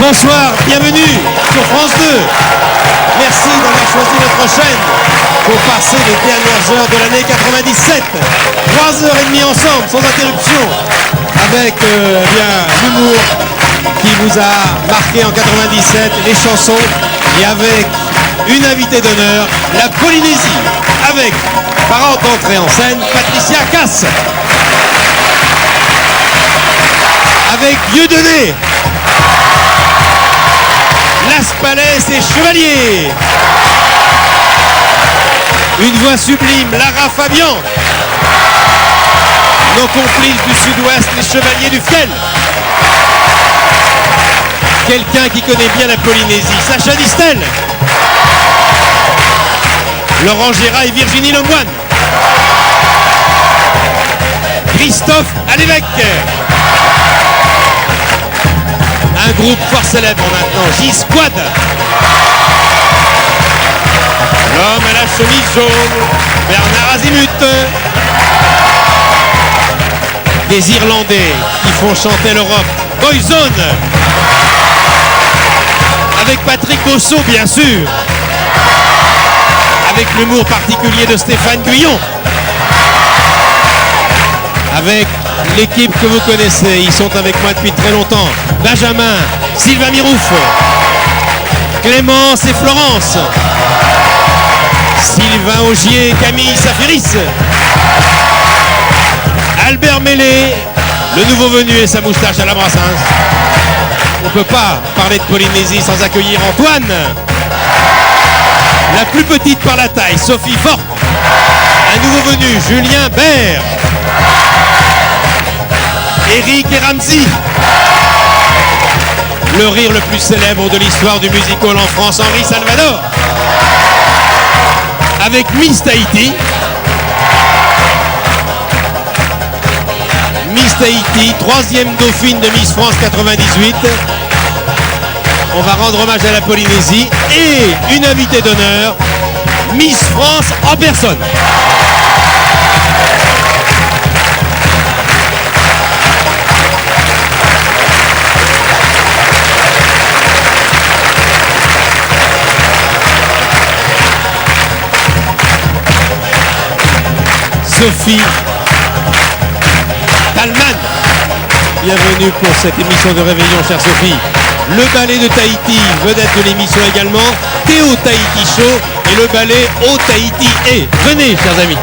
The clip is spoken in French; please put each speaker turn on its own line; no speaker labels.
Bonsoir, bienvenue sur France 2. Merci d'avoir choisi notre chaîne pour passer les dernières heures de l'année 97. 3h30 ensemble, sans interruption, avec l'humour qui vous a marqué en 97, les chansons, et avec une invitée d'honneur, la Polynésie, avec, par entrée en scène, Patricia Cass. Avec Dieudonné, Las Palais et Chevalier. Une voix sublime, Lara Fabian. Nos complices du Sud-Ouest, les Chevaliers du Fiel. Quelqu'un qui connaît bien la Polynésie, Sacha Distel. Laurent Gérard et Virginie Lemoine. Christophe Alévèque. Un groupe fort célèbre maintenant, J-Squad. L'homme à la chemise jaune, Bernard Azimut. Des Irlandais qui font chanter l'Europe, Boyzone. Avec Patrick Bosso, bien sûr. Avec l'humour particulier de Stéphane Guyon. Avec l'équipe que vous connaissez, ils sont avec moi depuis très longtemps. Benjamin, Sylvain Mirouf, Clémence et Florence, Sylvain Augier, Camille Safiris, Albert Mélé, le nouveau venu et sa moustache à la Brassens. On ne peut pas parler de Polynésie sans accueillir Antoine. La plus petite par la taille, Sophie Forte. Un nouveau venu, Julien Bert. Eric et Ramsey. Le rire le plus célèbre de l'histoire du musical en France, Henri Salvador. Avec Miss Tahiti. Miss Tahiti, 3e dauphine de Miss France 98. On va rendre hommage à la Polynésie. Et une invitée d'honneur, Miss France en personne. Sophie Talman. Bienvenue pour cette émission de réveillon, chère Sophie. Le ballet de Tahiti, vedette de l'émission également, Théo Tahiti Show et le ballet Au Tahiti. Et venez, chers amis.